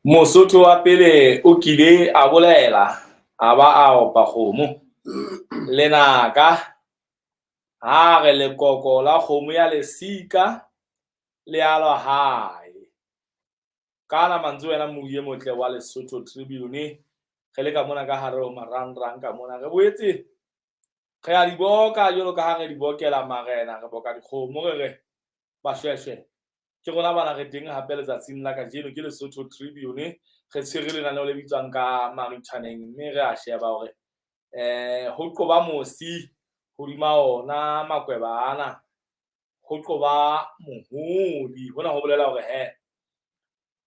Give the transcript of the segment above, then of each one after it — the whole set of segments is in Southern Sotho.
Mosotho wa pele o kile a bolela, a ba a opa kgomo. Lenaka, ha re lekoko la kgomo ya lesika le a lwa hae. Kana mantswe wena moye motle wa Lesotho Tribune, re le ka mona ka hare ho marangrang ka mona. Re boetse re a di boka jwalo ka ha re di bokela marena, re boka dikgomo re bashweshwe. Ke rona bana re teng hape letsatsing la kajeno ke Lesotho Tribune. Re tshwere lenaneo le bitswang ka Maritjhaneng, mme re a sheba hore ho qoba mosi hodima ona makweba ana, ho qoba mohodi. Hona ho bolela hore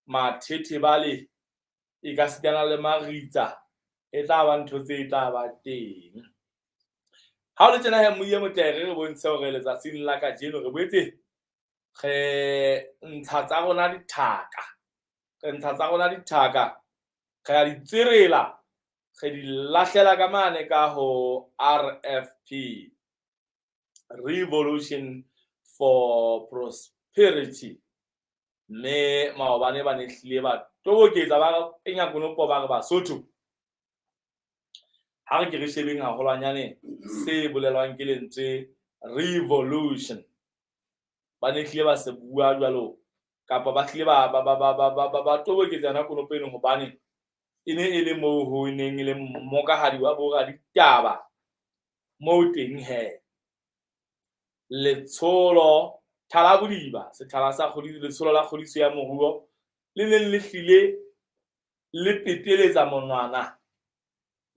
mathethebale e ka sitana le maritsa, e tla ba ntho tse tla ba teng. Ha o le tjena moye motle re bontshe hore letsatsing la kajeno re boetse re ntsha tsa rona dithaka. Re ntsha tsa rona dithaka, re a di tsirela, re di lahlela ka mane ka ho RFP, Revolution for Prosperity. Mme maobane ba ne hlile ba toboketsa ba penya konopo ba re Basotho. Ha re ke re shebeng haholwanyane se bolelwang ke lentswe revolution. Ba ne hlile ba se bua jwalo, kapa ba hlile ba toboketsa yona konopo eno hobane e ne e le moo ho neng e le mmokahadi wa boraditaba moo teng letsholo Thalabodiba, sethala sa letsholo la kgodiso ya moruo le neng le hlile le peteletsa monwana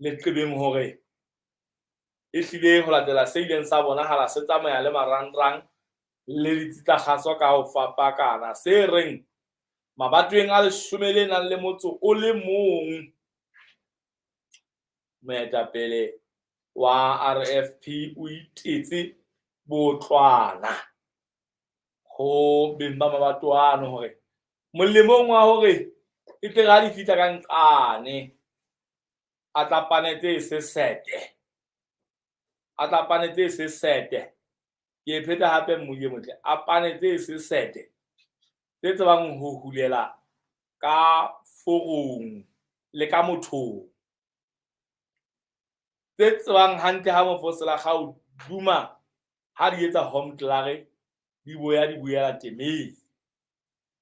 leqebeng hore e hlile ho latela se ileng sa bonahala se tsamaya le marangrang le ditsitakgaso ka ho fapakana, se reng mabatoweng a 11 moetapele wa RFP o itetse botlwana ho beng ba mabatowa ano hore molemong wa hore e tle ga di fihla ka nqane a tla panetse se sete. Ke e pheta hape moye motle, a panetse se sete tse tsebang ho hulela ka forong le ka mothong, tse tsebang hantle ha mofosela kgao duma ha di etsa home clare di boela temeng.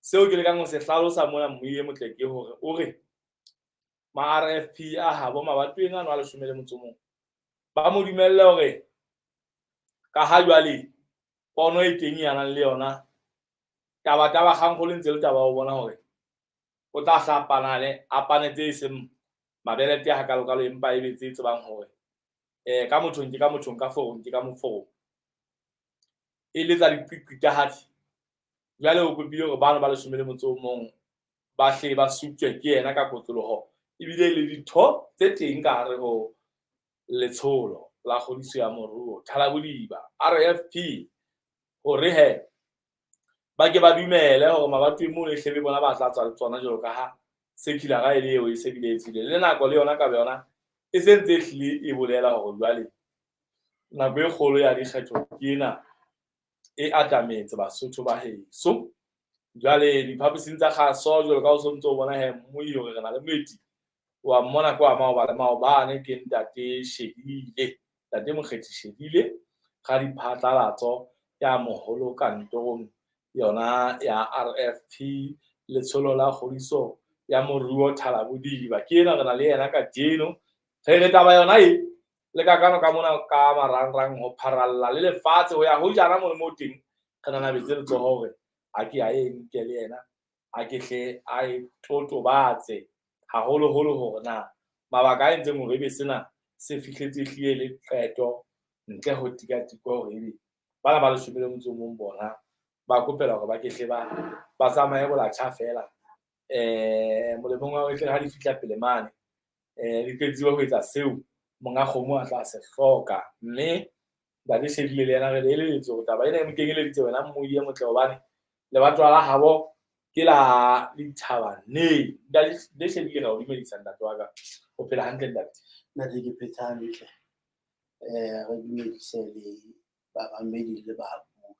Seo ke lekang ho se hlalosa mona moye motle ke hore o re ma-RFP a habo mabatoweng ano a 11 ba mo dumelle hore ka ha jwale pono e teng ya nang le yona taba kgankgolo ntse le taba ho bona hore o tla hlapanale a panetse e seng mabelete hakalokalo, empa e betse tsebang hore ka mothong ke ka mothong, ka forong ke ka moforong, e letsa diqitahadi. Jwale o kopile hore bana ba 11 ba hle ba sutswe ke yena ka kotloloho ebile le ditho tse teng ka hare ho letsholo la kgodiso ya moruo Thalabodiba, RFP, hore ba ke ba dumele hore mabatoweng moo le hlebe bona ba tla tswa le tsona jwalo ka ha secular e le eo e se bile etsile le nako le yona ka yona e sentse e hlile e bolela hore jwale nako e kgolo ya dikgetho ke ena e atametse Basotho ba heso. Jwale diphaposing tsa kgaso jwalo ka o sontso o bona mmohi hore re na le moeti wa mmona kwa maobane ke ntate Shebile, ntate Mokgethi Shebile, ga diphatlalatso ya moholo kantorong yona ya RFP, letsholo la kgodiso ya moruo Thalabodiba. Ke ena re na le yena ka tjeno re taba yona le kakano ka mona ka marangrang ho pharalla le lefatshe ho ya ho jana mona mo teng re nanabetse letsoho hore a ke a nke le yena a ke hle a totobatse haholoholo hore na mabaka a entseng hore ebe sena se fihletse hlile le qeto ntle ho tikatiko hore ebe bana ba 11 bona ba kopela hore ba ke hle ba tsamaye bolatjha fela molemong wa hore ha di fihla pele mane di tletsiwe ho etsa seo monga kgomo a tla se hloka. Mme ba di shebile le yena re le eletso hore taba ena e mo kenyeleditse wena moye motle hobane lebatwa la habo ke la dithaba ne le shebile ra o dumedisa ntate wa ka, o phela hantle ntate. Nna ke pheta hantle, re dumedise le babamedi le babuhi.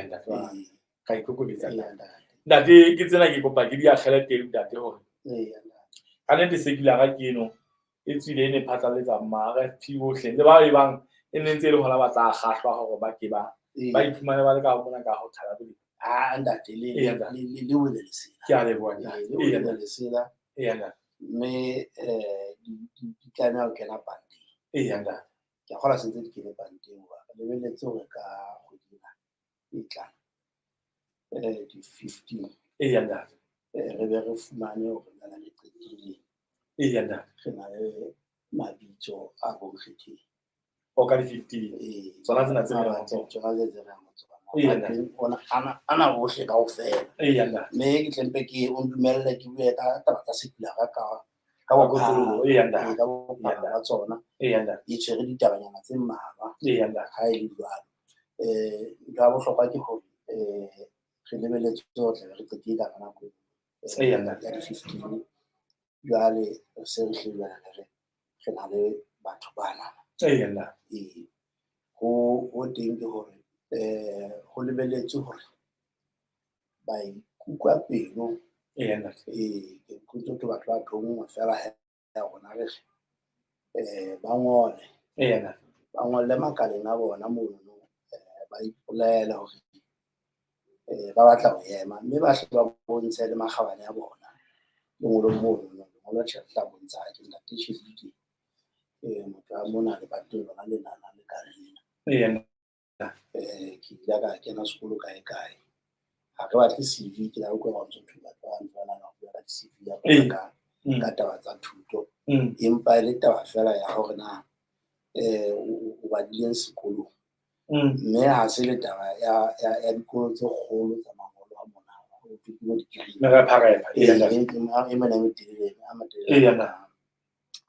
Ntate wa ka ikokobetsa ntate. ntate ke tsena ke kopa ke di akgele teng ntate hore eya ka nnete secular ke eno e tswile ne phatlaletsa RFP bohle le ba e bang e nentse le hona ba tla kgahlwa hore ba ke ba iphumane ba le ka mona ka ho thala bole ntate le wele lesela ke a leboha le wele lesela ntate mme di tlameha ho kena pandeng ntate ke kgola sentse di kene pandeng hoba lebelletse hore ka kgodina e tlang di-15 ntate re be re fumane hore nana le qetile ntate re na le mabitso a bonkgetheng o ka di-15 tsona tsena tse tsona tse ona ana bohle kaofela mme ke tlempe ke o dumelle ke bue ka taba tsa secular ka bophara ba tsona e tshwere ditabanyana tse mmalwa ha e le jwalo ntho ya bohlokwa ke hore re lebelletse ho tla re qetile ka nako ya di-15 jwale se re hlilwana re na le batho bana ho teng ke hore ho lebelletse hore ba ikutlwa pelo ke kutlo ke batho ba thongwe fela ya rona re ba ngole makaleng a bona mono ba ipolela hore ba batla ho ema mme ba hle ba bontshe le makgabane a bona lengolo mono ngolo tla bontsha ke ntate shebile motho a mona le batho lona le nana le karena ke ile ka kena sekolo kae ha re batle CV ke la utlwa ba ntse thuba ba na ho bua ka CV ya ka taba tsa thuto empa ile taba fela ya hore na o badileng sekolong mme ha se le taba ya dikolo tse kgolo tsa mangolo a mona ho tutulo di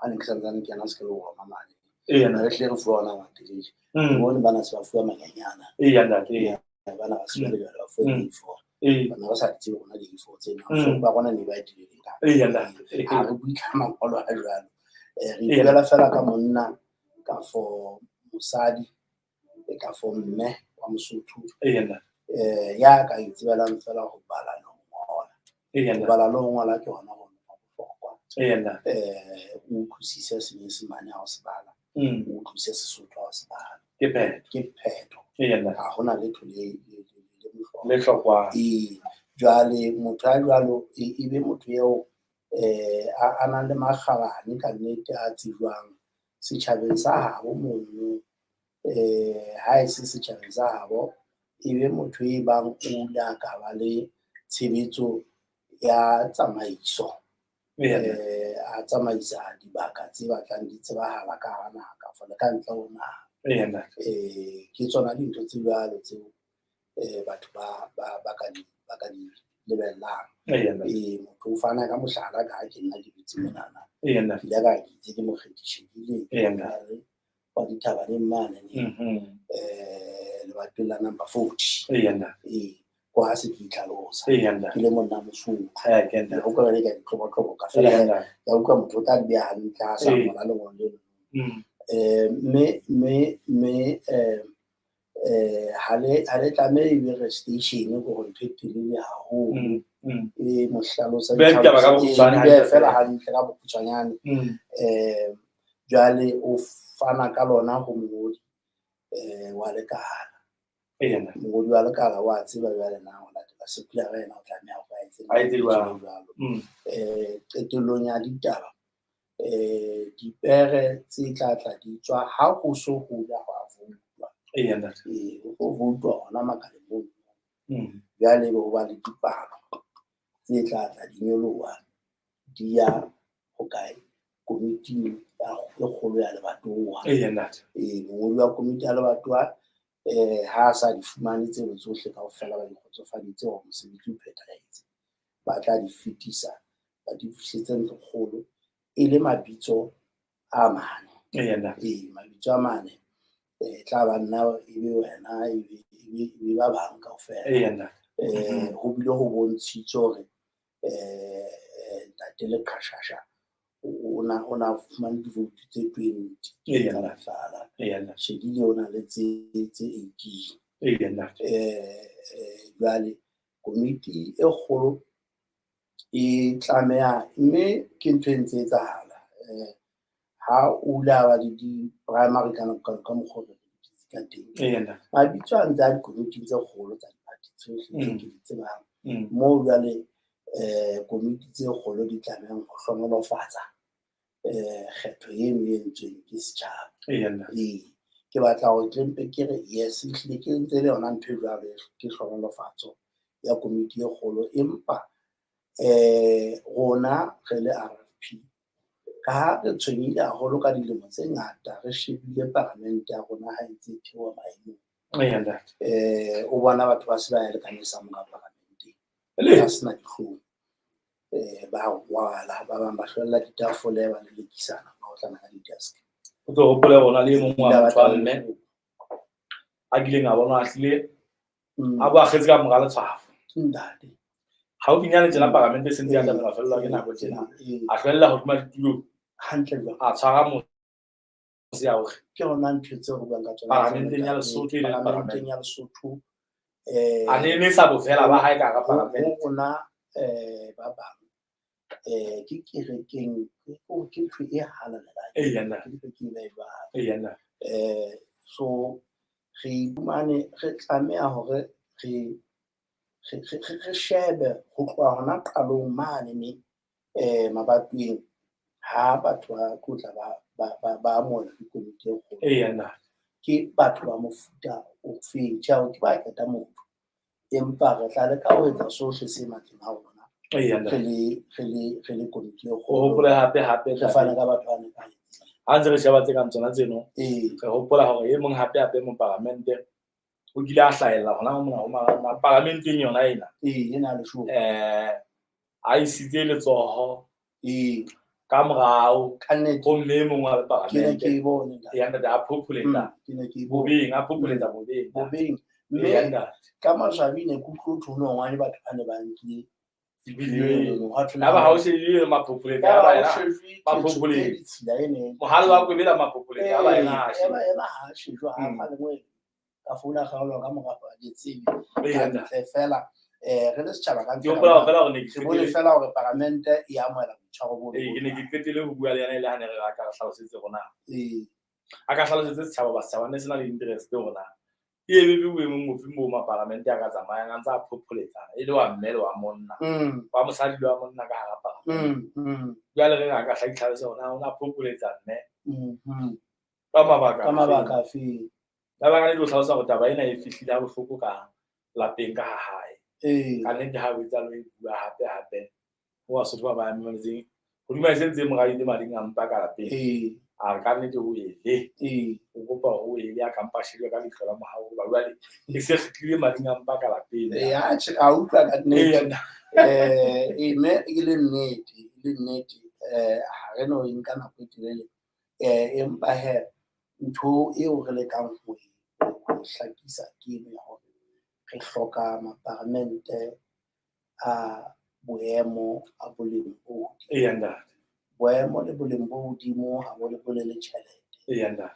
ane ke santsane ke yana sekolo ho mamane re hle re fuwa ona matelele bone bana se ba fuwa manyanyana bana ba se ba le ba fuwa info bana ba sa tsebe hona di-info tsena ba bona ne ba dileng ha re bue ka mangolo a jwalo re ipuela fela ka monna ka for mosadi ka for mme wa Mosotho ya ka itsebelang fela ho bala le ho ngola ho bala le ho ngola ke hona ho bohlokwa o utlwisise Senyesemane ha o se bala o utlwisise Sesotho ha o se bala ke phetho ha hona letho le hlokwa jwale motho a jwalo e be motho eo a nang le makgabane ka nnete a tsejwang setjhabeng sa habo mono ha e se setjhabeng sa habo e be motho e bang o la ka ba le tshebetso ya tsamaiso a tsamaisa dibaka tse batlang di tsebahala ka hara naha ka fa le ka ntle ho naha ke tsona dintho tse jwalo tseo batho ba ka di lebellang motho o fana ka mohlala ka ha ke nna ke dutse monana ke ile ka itse ke mokgethi shebile wa dithabaneng mane lebatong la number 40 ko ha se ke itlhalosa ke le monna Mosotho o ka le ka ditlhobo ka fela ya utlwa motho o tla di beha hantle ha sa ngola lengolo leno mme ha le tlameha e be re station go ntho e telele haholo mo hlalosa fela hantle ka bokgutshwanyane jwale o fana ka lona ho mongodi wa lekala mongodi wa lekala wa tseba jwale na ho latela secular wena o tlameha ho ba etse jwalo qetellong ya ditaba dipere tse tla di tswa ha ho so ho ya ho vutwa ho vutwa hona makaleng moo jwale ho ba le dipalo tse tla di nyoloha di ya ho kae komiting e kgolo ya lebatowa mongodi wa komiti ya lebatowa ha sa di fumane tsebo tsohle kaofela ba di kgotsofaditse hore mosebetsi o phethahetse ba tla di fetisa ba di fisetse ntlo kgolo e le mabitso a mane mabitso a mane tla ba nna ebe wena e ba bang kaofela ho bile ho bontshitswe hore ntate le Qashasha ona fumane di-vote tse 20 Shedile ona le tse 18 jwale komiti e kgolo e tlameha, mme ke ntho e ntse etsahala ha o la ba le di-primary ka mokgwa re ka teng. Mabitso a ntse a dikomiti tse kgolo tsa di-party tsohle tse ke di tsebang, moo jwale komiti tse kgolo di tlamehang ho hlohonolofatsa kgetho eno e entsweng ke setjhaba. Ke batla hore ke mpe ke re yes, ehlile ke ntse le yona ntho e jwalo ke hlohonolofatso ya komiti e kgolo, empa rona re le RFP ka ha re tshwenyehile haholo ka dilemo tse ngata, re shebile Palamente ya rona ha ntse e theoha maemong. O bona batho ba se ba lekanisa monga Palamente ba sena dihlong, ba rwala, ba bang ba hlwella ditafole, ba lelekisana ba otlana ka di-desk. O tlo hopola bona le mongwe wa motho wa mme a kileng a bona a hlile a bo a kgetse ka mora letshwafo. Haufinyane tjena Palamente e sentse ya tlameha ho fellwa ke nako tjena, a hlwella hodima ditulong hantle jwang, a tshwara mose ya hore ke hona ntho tseo re buang ka tsona Parlamenteng ya Lesotho, Parlamenteng ya Lesotho. A ne sa bofela ba hae ka hara Parlamente. Ho rona ba bang ke kerekeng ke ntho e halalelang. So re imane re tlameha hore re shebe ho tloha hona qalong mane mabatoweng ha batho ba tlotla ba amohela dikomiti e kgolo. Ke batho ba mofuta o feng, tjao ke ba keta motho, empa re tla leka ho etsa sohle se matleng a rona re le komiti e kgolo. O hopola hape re fana ka batho ba nepahetseng. Ha ntse re sheba tse kang tsona tseno, re hopola hore e mong hape mo Palamente o kile a hlahella hona mona Parlamenteng yona ena. Ena le show. A isitse letsoho ka morao ho mme mong wa Parlamente. Ke bone a phopholetsa bobeng, a phopholetsa bobeng. Mme ka Mashabine kutlo thono ngwane batho ba ne ba nkile ba ha o shebile maphopholetsa ya ba maphopholetsa mohale wa kwebela maphopholetsa ya ba ena ha shejwa ha fa lengwe ka founa kgaolo ka mora ba ditsebe fela re le setjhaba ka ntse re bone fela hore Parlamente e amohela botshwaro bo. Ke ne ke qetile ho bua le yena ile ha ne re raka re hlalosetse rona a ka hlalosetse setjhaba ba setjhaba ne se na le interest rona e be boemong mofe mo Parlamente a ka tsamayang a ntse a phopholetsana e le wa mme le wa monna wa mosadi le wa monna ka hara Parlamente. Jwale re ka hlahitlhalose hona ona phopholetsa mme ka mabaka a feng. Ba bang le hlalosa hore taba ena e fihlile ha bohloko ka lapeng ka hae. Ka nnete ha o etsa lo e bua hape ho Basotho ba bang mmetseng hodima e sentse moraile mading a mpa ka lapeng. A ka nnete ho ele o kopa ho ele a kampa shebe ka leihlo la mohao ba jwale e se khitlile mading a mpa ka lapeng. A utlwa ka nnete mme e le nnete ha re no nka nako e telele empa he ntho eo re lekang ho hlakisa ke ena hore re hloka Parlamente a boemo a boleng bo boemo le boleng bo hodimo ha bo le bolele tjhelete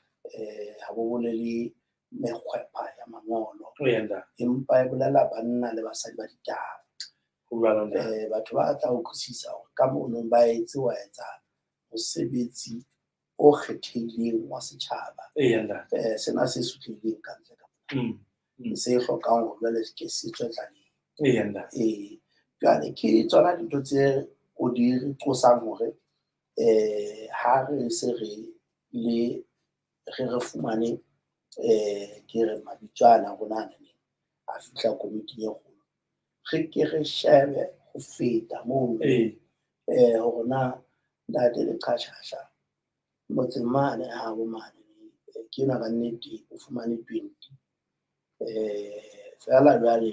ha bo bolele mekgwepa ya mangolo empa e bolela banna le basadi ba ditaba. Batho ba tla utlwisisa hore ka mono ba etse wa etsa mosebetsi o kgethehileng wa setjhaba. Sena se sutlehileng ka ntle ka se hlokang ho jwale ke se tswe tlaleng. Jwale ke tsona dintho tse o di re qosang hore ha re se re fumane ke re mabitsoana rona a fihla komiting e kgolo, re ke re shebe ho feta moo hore na ntate le qashasha motseng mane ha bo mane ke na ka nnete o fumane 20 fela jwale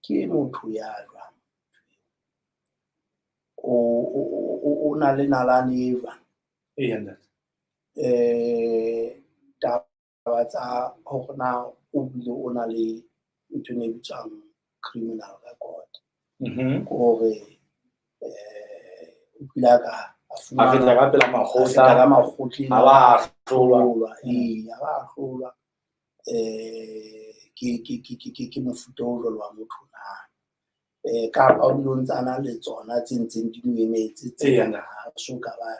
ke motho ya jwang o na le nalane e jwang taba tsa hore na o bile o na le ntho e bitswang criminal record hore o pila ka a fetla ka pela makgotleng a ba hlolwa ke mofuta o jwalo wa motho na kapa o dilo ntsana le tsona tse ntseng di mo emetse tse so ka ba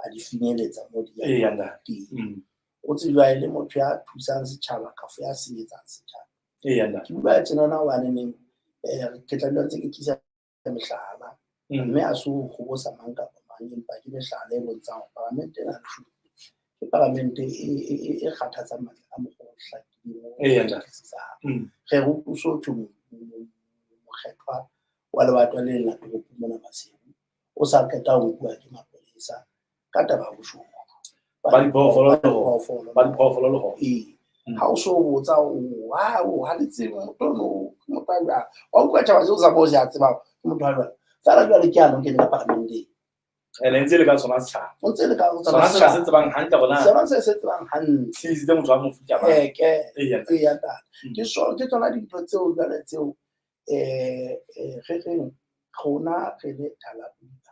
a di finyeletsa mo di ya teng. O tsejwa le motho ya thusang setjhaba kafo ya senyetsang setjhaba. Ke bua tjena na hobane ke tla dula ntse ke tlisa mehlala mme a so go bosa mang kapa mang empa ke mehlala e bontshang hore Palamente ena ke Palamente e kgathatsang matla a mokgwa o hlakileng re re puso thwe mokgethwa wa lebatwa le la toropong mona Maseru o sa qeta ho nkuwa ke mapolesa ka taba boshodu ba diphoofolo le ho ha o so botsa o ha le tsebo motono motaba wa utlwa taba tseo sa bo ja tseba motho ha jwale fela jwale ke ano ke nna Palamente ene ntse le ka sona setjhaba o ntse le ka sona setjhaba se tsebang hantle bona se tsebang hantle se itse motho wa mofuta ba ke tsona dintho tseo jwale tseo re reng rona re le Thalabuka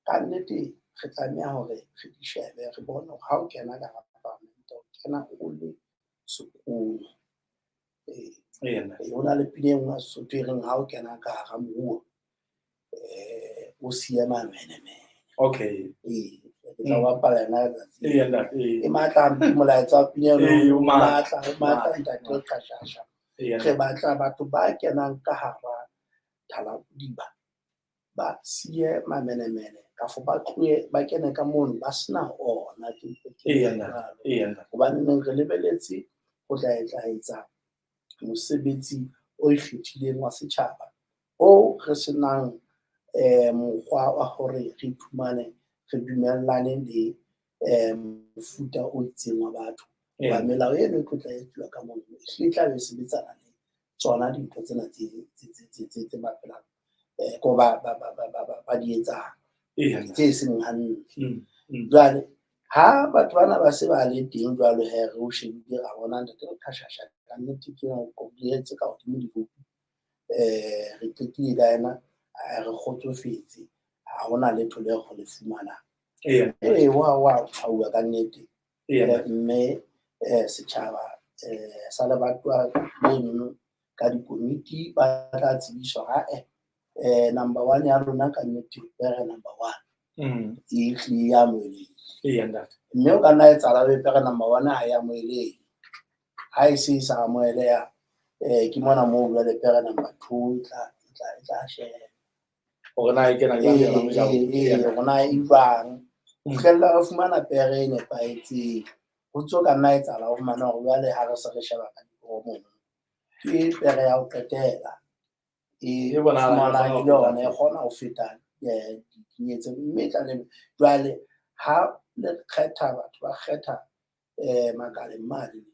ka nnete re tlameha hore re di shebe re bone hore ha o kena ka Palamente o kena o le sekolo ho na le pina e nngwe ya Sesotho e reng ha o kena ka hara moruo o siya mamenemene ke tla bapala yena e matla molaetsa wa pina o matla ntate Kashasha re batla batho ba kenang ka hara Thalabuka ba siye mamenemene kafo ba tlohe ba kene ka mono ba sena ona hobane re lebeletse ho tla etsa mosebetsi o ikgethileng wa setjhaba o re senang mokgwa wa hore re iphumane re dumellane le mofuta o itseng wa batho ba melao eno e tla etsuwa ka mono e tla be sebetsana le tsona dintho tsena tse mapelang ko ba di etsang tse seng hantle jwale ha batho bana ba se ba le teng jwalo he re o shebile ra bona ntate Kashasha ka nnete ke go di etse ka hodimo dibuka re qetile ka ena re kgotsofetse ha hona letho le go le fumana wa ka nnete mme setjhaba sa lebatwa leno ka dikomiti ba tla tsebiswa number 1 ya rona ka nnete pere number 1 e ya moeleng mme o ka nna etsala be pere number 1 ha ya moeleng ha e se sa moeleha ke mona mo bua le pere number 2 tla share hore na e kena rona e bang utlwella re fumana pere e nepahetseng ho tso ka nna etsala ho fumana hore jwale ha re se re sheba ka dipromo ke pere ya ho qetela e bona ke yona e kgona ho feta dikenyetse mme tla le jwale ha le kgetha batho ba kgetha makaleng mane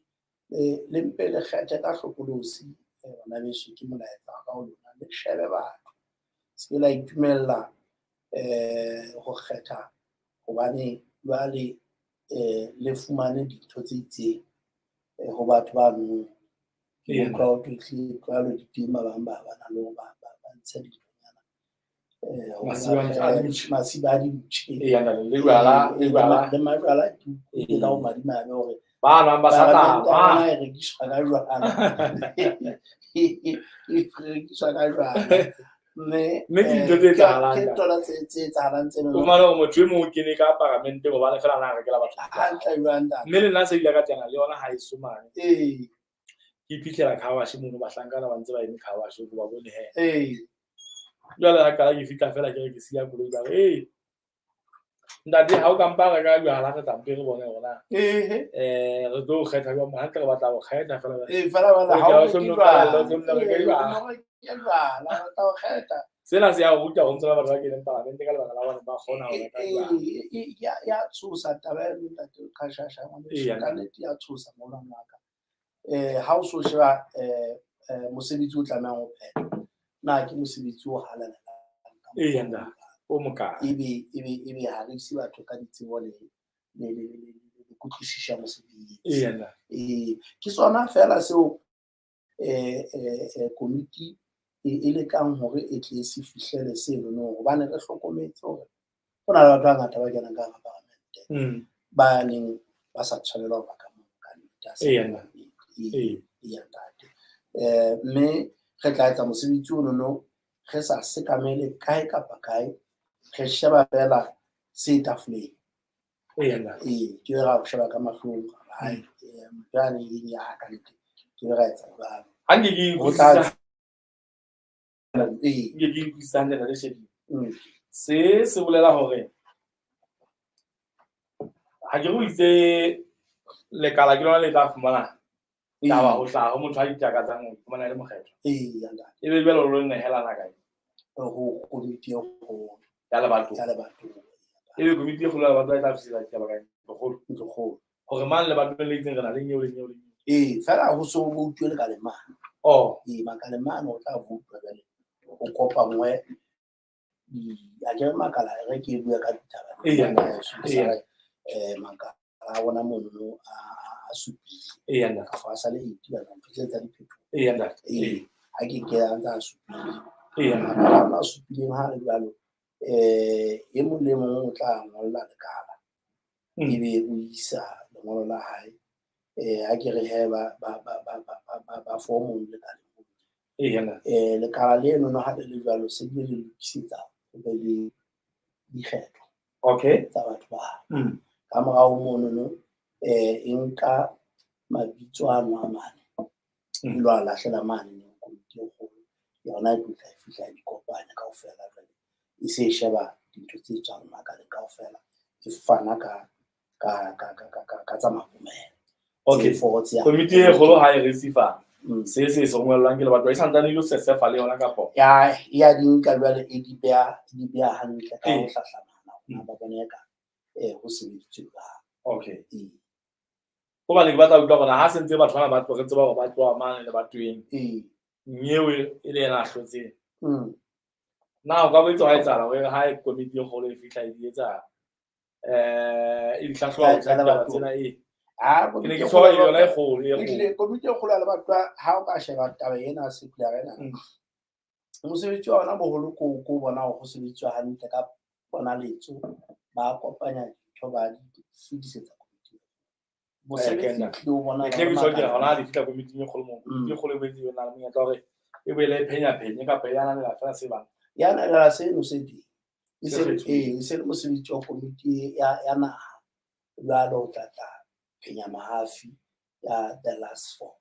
le mpe le kgethe ka hlokolosi bona beso ke molaetsa ka ho lona le shebe batho se la itumella ho kgetha hobane jwale le fumane dintho tse itseng ho batho ba no ke proud to see kwalo ditima ba bana le ba ntsha ditonyana masiba di le majwala ke ka o madimabe hore bana ba sata ba re ke shaka jwana rekiswa ka jwana mme ke dintho tse etsahalang ke tola tse etsahalang tseno o fumana hore motho e mong o kene ka Palamente hobane fela na rekela batho hantle jwanda mme le nna se ile ka tena le yona ha e somane ke iphitlhela khawash mono ba hlankana ba ntse ba eme khawash go ba bone he jwale ha kala ke fitla fela ke re ke siya koloi ba ntate ha o ka mpa re ka jwala ka tampe re bone hona re tlo kgetha ka mo hantle re batla go kgetha fela fela wala ha o kgetha sena se ya go ruta go ntse ba batho ba keneng Palamente ka lebaka la bona ba kgona ho reka ya tshosa taba e ntate Kashasha ka nnete ya tshosa mona maka ha o so sheba mosebetsi o tlamehang ho phetha na ke mosebetsi o halala o mokae ebe ha re ise batho ka ditsebo le kutlwisisha mosebetsi ke sona fela seo komiti e lekang hore e tle se fihlele seno no hobane re hlokometse hore hona le batho ba ngata ba kenang ka hara Palamente ba neng ba sa tshwanela ho ba ka moo ka nnete mme re tla etsa mosebetsi ono no re sa sekamele kae kapa kae, re sheba fela se tafoleng. Ke ra go sheba ka mahlong hae motane ya ka le ke ra etsa jwalo ha ke utlwisisane le shebile se bolela hore ha ke go itse lekala ke lona le tla fumana taba ho hlaha ho motho a itakatsang ho fumana le mokgetho e be jwale lo nehelana kae ho komiti ya lebatowa e be komiti e kgolo ya lebatowa e tla fisa ditaba kae kgolo hore mang lebatoweng le itseng re na le nyeo le nyeo fela ho so bo utlwe le ka le mane makale mane o tla botsa jwale o kopangwe a ke makala re ke bua ka ditaba makala a bona mono a supile ka fa sa le itira ntse tsa diphetho ha ke a ntsa supile makala a supileng ha le jwalo e mo le mong o tla ngolla lekala ebe o isa lengolo la hae ha ke re he ba form le ka lekala leno no ha le jwalo se le lokisetsa ho be le dikgetho tsa batho ba ka morao mono no e nka mabitso a mane e lo a lahlela mane no komiti e kgolo yona e tla fihla dikopanya kaofela jwale e se sheba dintho tse tswang makale kaofela e fana ka tsa mapomelo komiti e kgolo ha e receive se songwellang ke le batho e santsane le sesefa le yona kapo ya di nka jwale e di beha hantle ka ho hlahlamana ba bona ka ho sebeditswe ba ho ba le ke batla utlwa bona ha se ntse batho bana ba tlo re tseba hore ba tloa mane le batweng nyeo e le yena a hlotseng na o ka boetse ha etsahala hore ha komiti e kgolo e fihla e di etsa e dihlahloba tsa ditaba tsena ke ne ke tshwara yona e kgolo komiti e kgolo ya lebatwa ha o ka sheba taba ena secular ena mosebetsi wa ona boholo ko bona ho sebediswa hantle ka bona letso ba kopanya dintho ba di fetisetsa komiti mosebetsi ke o bona ke so ke hona di fihla komiti e kgolo mo di kgolo be di yona le monyetla hore e be le phenya kapa yana le la fela se bang yana la seno se di se le mosebetsi wa komiti ya naha jwalo o tla phenya mahafi ya the last four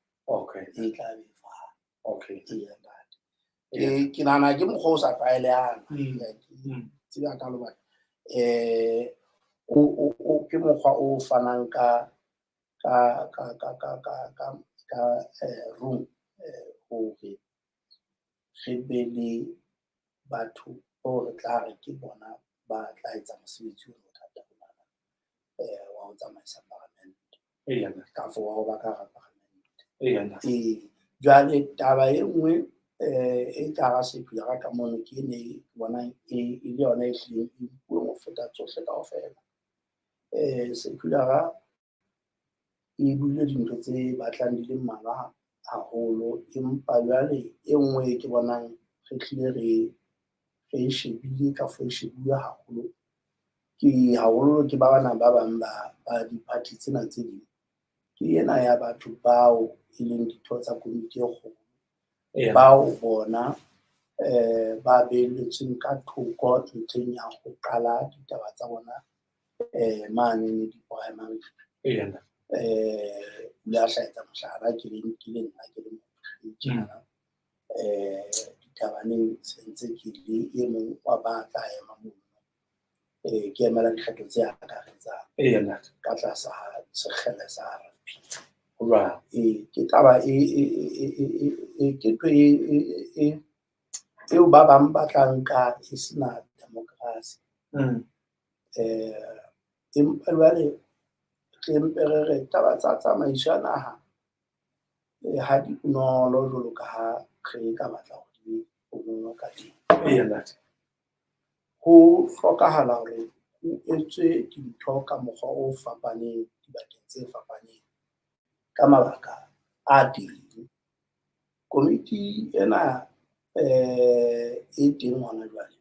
e tla be ke nana ke mokgwa o sa tlwaelehang tseba ka lo ba o ke mokgwa o fanang ka room hore re be le batho bo re tla re ke bona ba tla etsa mosebetsi o thata wa ho tsamaisa parlament ka fo wa ba ka parlament jwale taba e nngwe e tla se phira ka mono ke ne bona e le yona e hlileng e bua mo feta tsohle kaofela secular e buile dintho tse batlang di le mmalwa haholo empa jwale e nngwe ke bonang re tlile re shebile ka fo shebile haholo ke haholo ke ba bana ba bang ba di-party tsena tse ding ke ena ya batho bao e leng ditho tsa komiti e kgolo bao bona ba beletsweng ka thoko ntlheng ya ho qala ditaba tsa bona mane le di-primary le a hlaetsa mohlala ke le nna ke le motho ditabaneng sentse ke le e mong wa ba tla ema moo ke emela dikgetho tse akaretsang ka tlasa sekgele sa RFP ke taba ke tlo eo ba bang ba tla nka e sena democracy empa jwale re taba tsa tsamaiso ya naha ha di bonolo jwalo ka ha re ka batla ho di bonolo ka teng ho hlokahala hore o etswe dintho ka mokgwa o fapaneng dibakeng tse fapaneng ka mabaka a teng komiti ena e teng hona jwale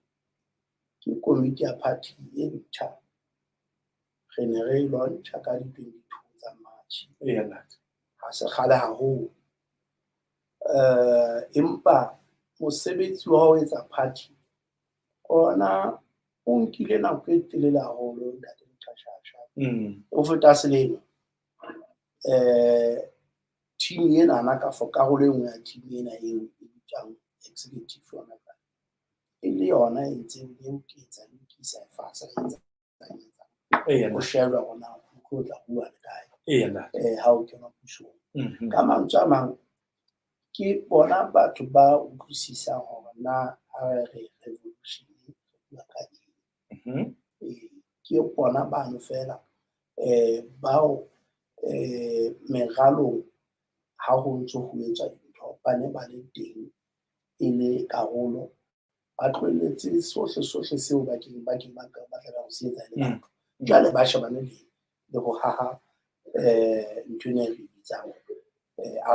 ke komiti ya party e ntjha re ne re launcha ka di 22 tsa March ha se kgale haholo Empa mosebetsi wa ho etsa party ona o nkile nako e telele haholo ntate Qashasha o feta selemo. Team ena ka karolo e nngwe ya team ena eo e bitswang executive yona e le yona e ntseng e oketsa le kisa fasa o share ona ho tla bua le kae ha o kena pushong ka mantswe a mang ke bona batho ba utlwisisang hore na ha re revolution ya ka ke bona bano fela bao meralong ha ho ntso ho etswa dintho ba ne ba le teng e le karolo ba tlohelletse sohle seo ba tla ho se etsa le batho jwale ba shebane le ho haha nthwena e re bitsang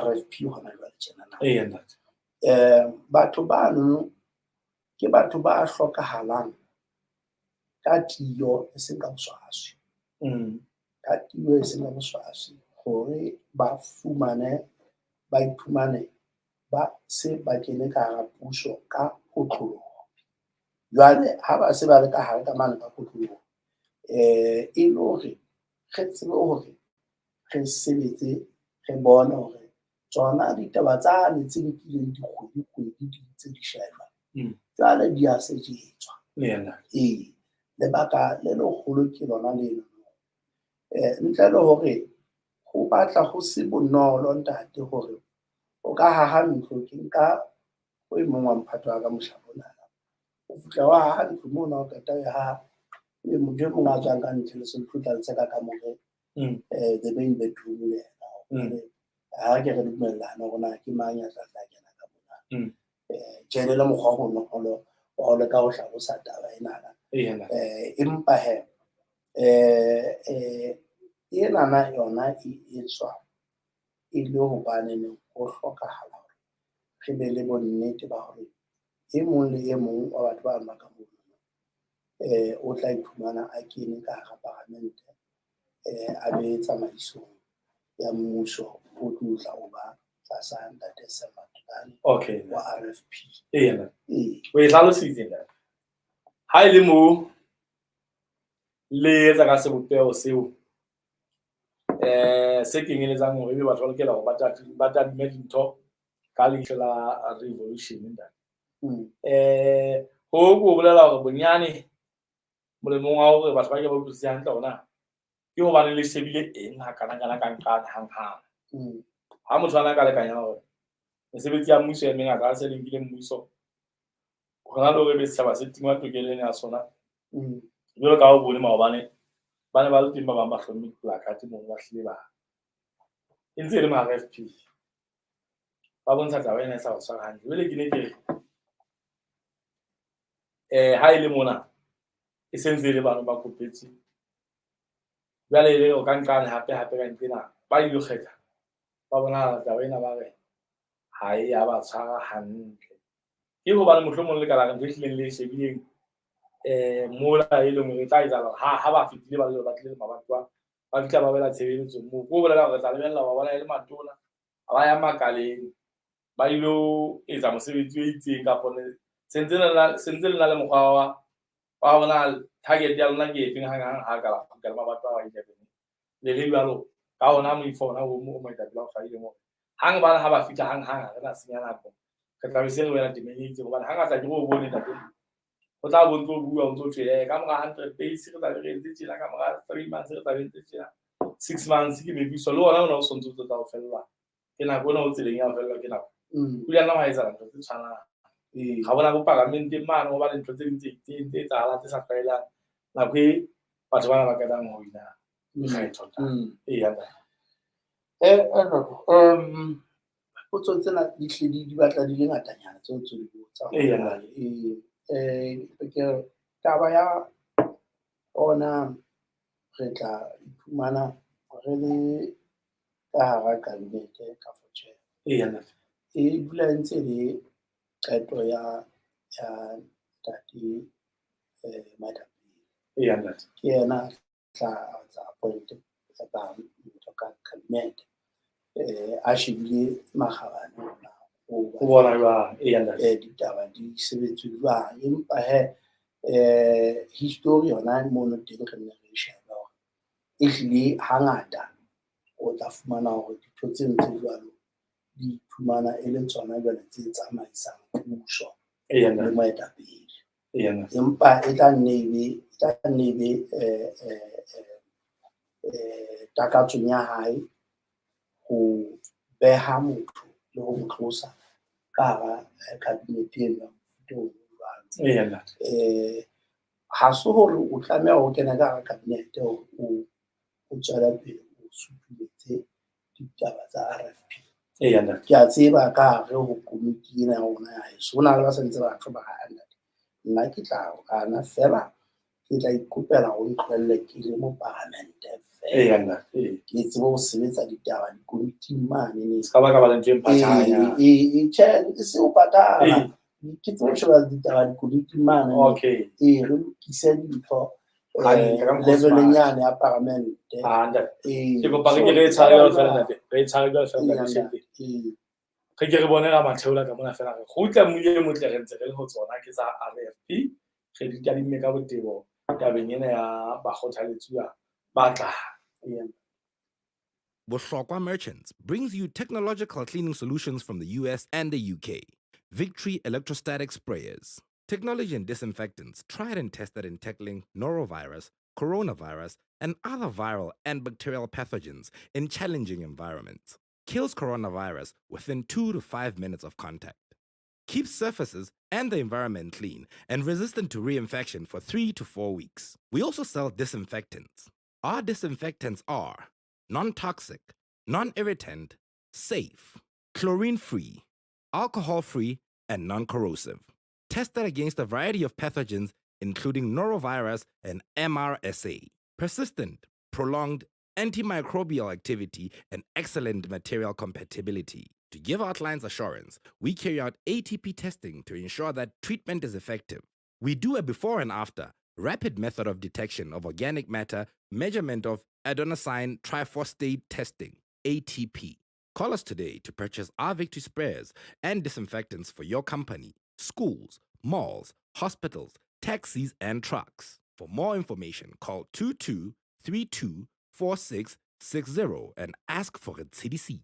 RFP hona jwale tjena batho bano ke batho ba hlokahalang ka tiyo e seng ka boswaswi ka tiyo e seng ka boswaswi hore ba iphumane ba se ba kene ka hara puso ka kotloloho. Jwale ha ba se ba le ka hare ka mane ka kotloloho e le hore re tsebe hore re sebetse re bone hore tsona ditaba tsane tse nkileng dikgwedi tse di sheba jwale di a sejetswa lebaka le lekgolo ke lona leno ntle le hore ho batla ho se bonolo ntate hore o ka haha ntlo ke nka o e mong wa mphato wa ka mohlabona o fihla wa haha ntlo mona o qeta ya haha e motho e mong a tswang ka ntle le sentlo tse ka more the main bedroom le ha ke re dumellana hore na ke mang ya tla kena ka mona jene le mokgwa ho le ka ho hlalosa taba ena empa enana yona e etswa e le hobane ho hlokahala hore re be le bonnete ba hore e mong le e mong wa batho ba bang ka moo o tla iphumana a kene ka hara parlamente a be tsamaisong ya mmuso ho tla ho ba tlasa ntate Sematane wa RFP. O e hlalositse ha e le moo le etsa ka sebopeho seo se kenyeletsang hore ebe batho ba lokela hore ba tadime dintho ka leihlo la revolution ho bolela hore bonyane molemong wa hore batho ba ke ba utlwisise hantle hore na ke hobane le shebile eng hakana ka nqane hanghang ha motho ana ka lekanya hore mesebetsi ya mmuso ya mengata a se lenkile mmuso hona le hore be setjhaba se tingwa tokeleng ya sona jwalo ka ho bone maobane ba ne ba le teng ba bang ba hlomme placard moo ba hlile ba e ntse e le ma RFP ba bontsha taba ena e sa ba tshwara hantle jwale ke ne ke ha e le mona e sentse le bana ba kopetse jwale le o ka nqane hape ka nqena ba ile kgetha ba bona taba ena ba re ha e ya ba tshwara hantle ke hobane mohlomong le ka la re hlileng le shebileng mola e leng hore e tla etsahala ha ba fitile ba le batlile mabatwa ba fitla ba bela tshebeletso moo ko bolela hore tla lebella ba bona e le matona ba ya makaleng ba ilo etsa mosebetsi o itseng ka pone sentse le na le mokgwa wa bona target ya lona ke efeng hang ha ka la ka mabatwa wa ile le jwalo ka hona moifo hona o mo etapela o kgaile mo hang bana ha ba fitla hang re na senya nako re tla be se re wena dimenitse hobane hangata ke go bone ntate o tla bo ntso bua o ntso tshwere ka mora 100 days re tla be re ntse tjena ka mora 3 months re tla be ntse tjena 6 months ke bebiso le ona o sontso tsa ho fellwa ke nako bona o tseleng ya ho fellwa ke nako o ya nna wa etsa ntho tse tshwanang ga bona bo parlamente mane ho ba le ntho tse ding tse etsahalang tse sa tlwaelang nako e batho bana ba katang ho ina kgaitho potso tsena di batla di le ngatanyana tseo di botsa ke taba ya ona re tla iphumana re le ka hara kabinete ka fotse e dula ntse le qeto ya tati madam ke yena tla appoint ka cabinet a shebile makgabane o bona jwang ditaba di sebetswe jwang, empa history yona mono teng re nne re sheba hore ehlile hangata o tla fumana hore ditho tseno tse jwalo di iphumana e le tsona jwale tse tsamaisang puso le moetapele. Empa e tla nne e be takatsong ya hae ho beha motho le ho mo tlosa ka hara cabinet ena jwalo. Ha se hore o tlameha ho kena ka hara cabinet o tswela pele o supuletse ditaba tsa RFP. Ke a tseba ka hare ho komiti ena ya rona ya heso ho na le ba sa ntse ba tlo ba nna ke tla ana fela ke tla ikopela ho ntlohelle ke le mo parlamente fela ke tsebe ho sebetsa ditaba dikomiting mane ne ska ba ka ba le ntwe mpatanya e se o patala ke tsebe ho sheba ditaba dikomiting mane re lokise dintho leveleng yane ya parlamente ke kopa re re tshwarele fela re tshwarele fela ke re bone ga matheola ka mona fela re gotla mmile motle re ntse re le ho tsona ke tsa RFP re di tadimme ka botebo tabeng ena ya bakgothaletsuwa ba tlang. Bohlokwa Merchants brings you technological cleaning solutions from the US and the UK. Victory electrostatic sprayers. Technology and disinfectants tried and tested in tackling norovirus, coronavirus, and other viral and bacterial pathogens in challenging environments. Kills coronavirus within 2 to 5 minutes of contact. Keeps surfaces and the environment clean and resistant to reinfection for 3 to 4 weeks. We also sell disinfectants. Our disinfectants are non-toxic, non-irritant, safe, chlorine-free, alcohol-free, and non-corrosive. Tested against a variety of pathogens including norovirus and MRSA. Persistent, prolonged antimicrobial activity and excellent material compatibility. To give our clients assurance, we carry out ATP testing to ensure that treatment is effective. We do a before and after rapid method of detection of organic matter, measurement of adenosine triphosphate testing, ATP. Call us today to purchase our Victory sprayers and disinfectants for your company, schools, malls, hospitals, taxis, and trucks. For more information, call 22324660 and ask for a CDC.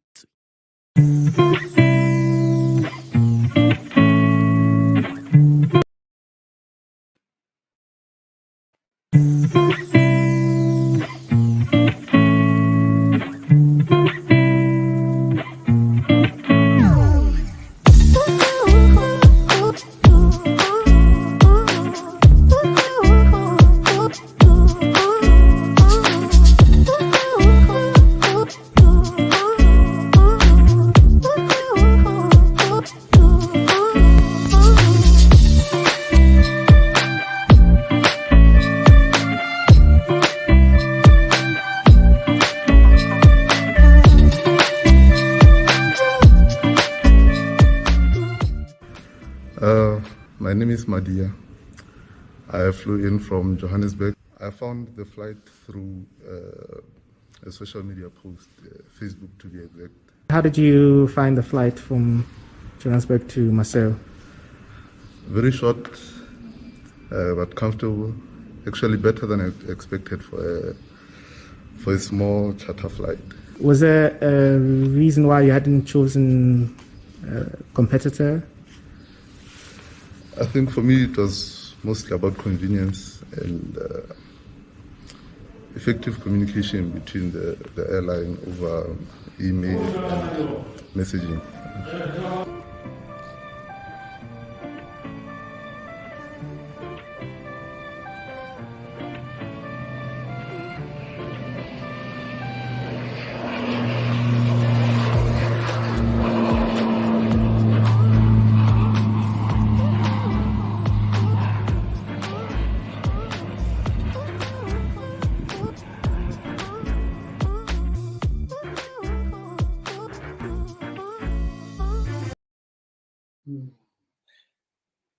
My name is Madia. I flew in from Johannesburg. I found the flight through a social media post, Facebook to be exact. How did you find the flight from Johannesburg to Marseille? Very short, but comfortable. Actually better than I expected for a small charter flight. Was there a reason why you hadn't chosen a competitor? I think for me it was mostly about convenience and effective communication between the airline over email and messaging.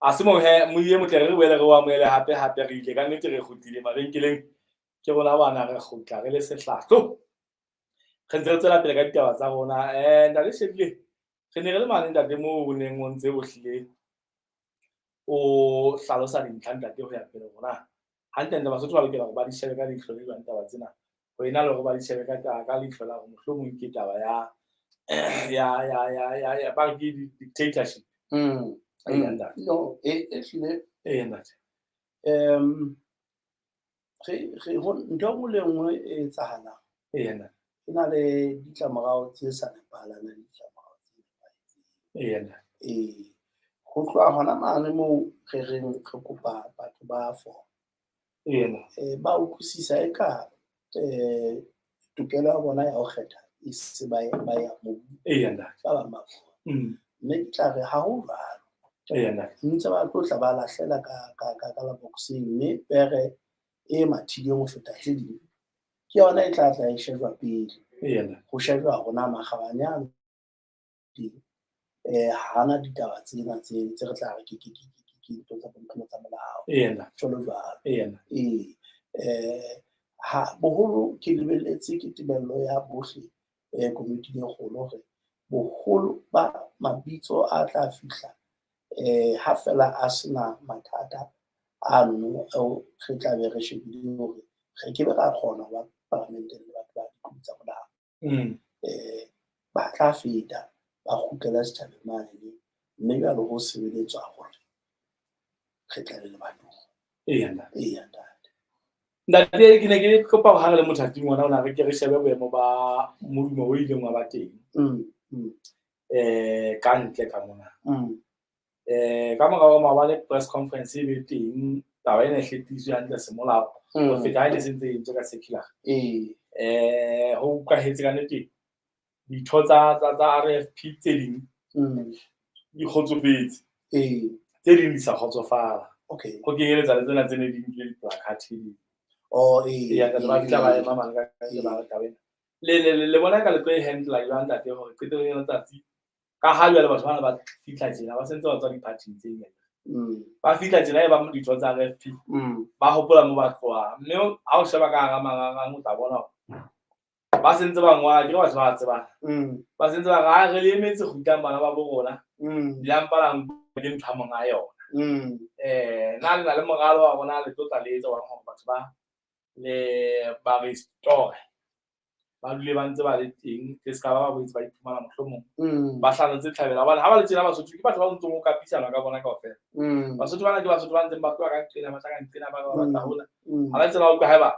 a se mo ile motle re boele re wa moele hape re ile ka nnete re kgutlile mabenkeleng ke bona bana re kgutla re le sehlahlo re ntse re tsela pele ka ditaba tsa rona nda le shebile re ne re le mane ntate moo o neng o ntse o hlile o hlalosa dintlha ntate ho ya pele rona hantle Basotho ba lokela hore ba di shebe ka leihlo le jwang taba tsena ho ena le hore ba di shebe ka leihlo la hore mohlomong ke taba ya ba ke dictatorship. No, ehlile Ntate. ntho nngwe le nngwe e etsahalang Ntate. e na le ditlamorao tse sa nepahalang le ditlamorao tse nepahetseng. Ho tloha hona mane moo re reng re kopa batho ba fo ba utlwisisa eka tokelo ya bona ya ho kgetha e se ba ya moo ba bang ba mme ke tla re ha ho jwalo ntse ba tlo tla ba lahlela ka la boxing mme pere e mathileng ho feta tse ding ke yona e tla e shejwa pele ho shejwa rona makgabanyana hana ditaba tsena tse re tla re ke ntho tsa bophelo tsa molao jwalo jwalo. Ha boholo ke lebelletse ke tebello ya bohle komiti e kgolo hore boholo ba mabitso a tla fihla ha fela a sena mathata ano re tla be re shebile hore re ke be ra kgona ba parlamenteng le batho ba dikolo tsa molao ba tla feta ba kgutlela setjhabeng mane mme jwale ho sebeletswa hore re tla le batho. Ntate ke ne ke kopa ho hara le mothating ona ona re ke re shebe boemo ba modumo o ileng wa ba teng ka ntle ka mona ka morao maobane press conference e be teng taba ena e hletisitswe hantle semolao ho feta ha e sentse e entswe ka secular ho utlwahetse ka nnete ditho tsa RFP tse ding di kgotsofetse tse ding di sa kgotsofala ho kenyeletsa le tsena tse ne di nkile di-placard ba fihla ba ema mane ka tabeng le bona ka le tlo e handla jwang ntate hore qetellong ya letsatsi ka ha jwale batho bana ba fihla tjena ba sentse ba tswa di-party tse ngata ba fihla tjena e ba mo ditho tsa RFP ba hopola mo ba tloang mme ha o sheba ka hara marangrang o tla bona ba sentse ba ngwala ke batho ba tsebana ba sentse ba ga re le emetse kgutlang bana ba bo rona di lampalang ke ntho monga yona na le moralo wa rona le tlo tla le etsa hore batho ba le ba restore ba dule ba ntse ba le teng ke ska ba boetse ba iphumana mohlomong ba hlanetse tlhabela hobane ha ba le tsena Basotho ke batho ba ntsong o kapisana ka bona kaofela Basotho bana ke Basotho ba ntseng ba tloa ka qena ba tla ka qena ba batla hola ha ba tsena utlwa haeba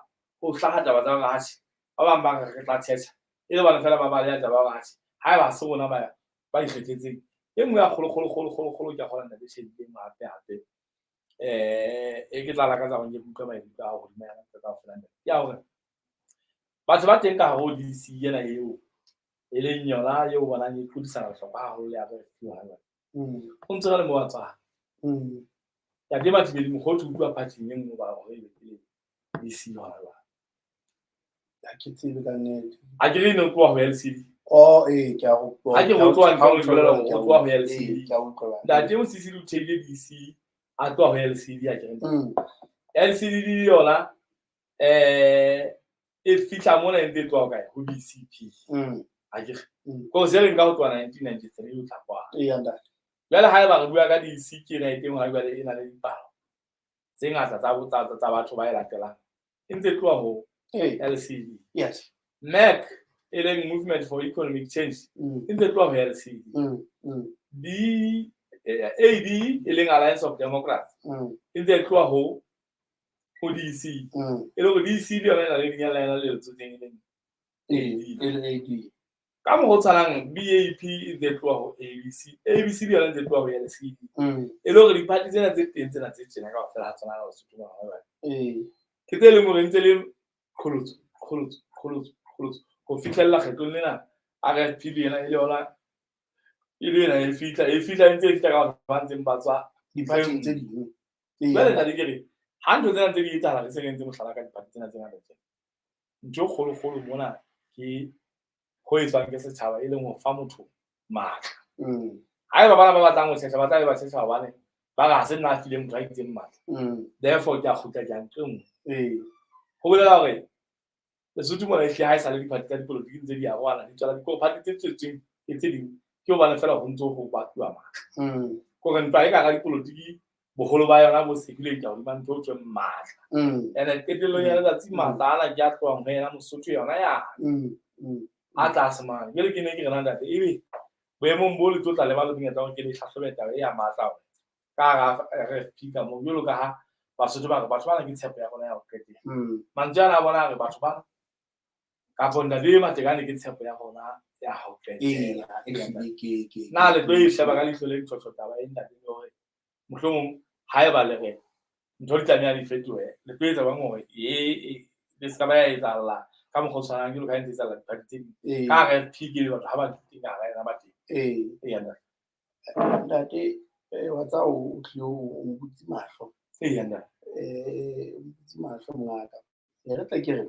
o hlaha taba tsa hore hatsi ba bang ba re tla thetsa e le bana fela ba ba le taba ba hatsi haeba se bona ba ikgethetseng e nngwe ya kgolo ke a kgona nna le shebile hape ke tla lakatsa hore ke utlwe maikutlo a hore dimela tsa kaofela ya hore batho ba teng ka hare ho DC ena eo e leng yona eo bonang e tlodisana bohlokwa haholo ya RFP o ntse le mo wa tswa ya di batho be di mogotho utlwa party e nngwe ba hore e le DC hona jwale ya ke tsebe ka nnete a ke re no tloa ho LCD ke a go ha ke go tloa nka o tlolela go tloa ho LCD ke a utlwa ntate o sisi lu tshele DC a tloa ho LCD a ke re LCD yona e fihla mona ntse tloa kae ho DCP a ke go se re nka ho tloa 1993 o tla kwa jwale ha eba re bua ka DC ke na iteng ha jwale e na le dipalo tse ngata tsa batho ba e latelang e ntse tloa ho LCD MAC e leng Movement for Economic Change e ntse tloa ho LCD AD e leng Alliance of Democrats e ntse tloa ho DC e le go DC le yona le dinyana le tsotseng AD ka mo go tsalang BAP e ntse tloa ho ABC le yona ntse tloa ho LCD e le go di-party tsena tse teng tsena tse tjena ka ofela ha tsona ka Basotho ba hona ke tse le mo re ntse le kgolotso go fihlella kgetlong lena RFP le yena e le yona e fihla ntse e fihla ka ba ntseng ba tswa di-party tse ding jwale tla di kere ha ntho tsena tse di etsahala re se re ntse mohlala ka di-party tsena tse ngata tsena ntho kgolo mona ke ho etswang ke setjhaba e leng ho fa motho matla haeba bana ba batlang ho tshetsha ba tla le ba tshetsha hobane ba ga se nna file motho a itseng matla therefore ke a kgutla ke a nqeng ho bolela hore Lesotho mona e ha e sa le di-party tsa dipolotiki ntse di arwana di tswala party tse tswetsweng ke tse ding ke hobane fela ho ntso ho batluwa matla kore ntwa e ka ga dipolotiki boholo ba yona bo sekile ka hodima ntho o tsweng matla ene qetellong ya letsatsi matla ana ke a tlohang ho yena Mosotho yona ya a tlase mane ke ne ke rena ntate ebe boemong bo le tlotla le ba le menyetla hore ke le hlahlobe taba e ya matla hore ka hara RFP ka moo jwalo ka ha Basotho ba re batho bana ke tshepo ya rona ya ho qetela mantswe ana a bona re batho ba kapo ntate Matekane ke tshepo ya rona ya ho qetela na le tlo e sheba ka leihlo le tlhotlho taba e ntate hore mohlomong haeba le re ntho di tlameha di fetohe le tlo etsa bang hore le ska ba ya etsahala ka mokgwa o tshwanang ke lo ka ntse etsahala dipadi tse ding ka RFP ke le batho ha ba teng ka ena ba teng ntate wa tsa o tlile o butse mahlo o butse mahlo mongaka re tla ke re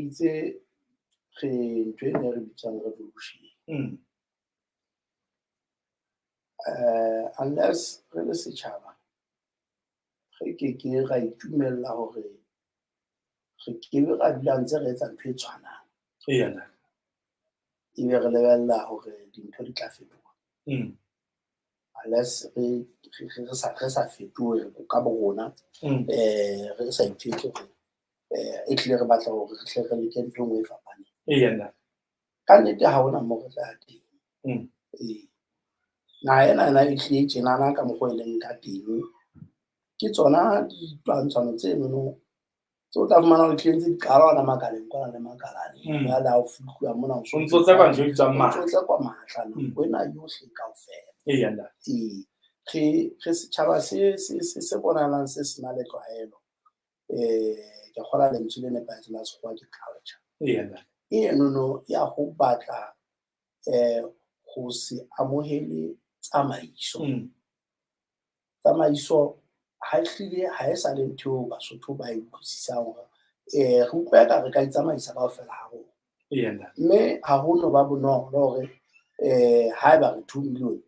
itse re ntho e ne re bitsang revolution unless re le setjhaba re ke ra itumella hore re kebe ra dula ntse re etsa ntho e tshwanang ebe re lebella hore dintho di tla fetoha unless re sa fetohe ka bo rona re sa itjetse hore e tlile re batla hore re tle re leke ntho engwe e fapaneng ka nnete ha hona moo re tla teng na ena e tlile tjenana ka mokgwa e leng ka teng ke tsona ditwantshano tse nono tse o tla fumana hore tlile ntse di qala hona makaleng kwana le makalane jwale ha o fihluwa mona o ntso tse kwa ntho di tswang matla tse kwa matla wena yohle kaofela re setjhaba se bonahalang se sena le tlwaelo ke kgola lentswe le nepahetseng la sekgowa ke culture enono ya ho batla ho se amohele tsamaiso ha ehlile ha e sa le ntho eo Basotho ba e utlwisisang hore re utlwa ka re ka itsamaisa kaofela ha rona mme ha ho no ba bonolo hore haeba re 2 million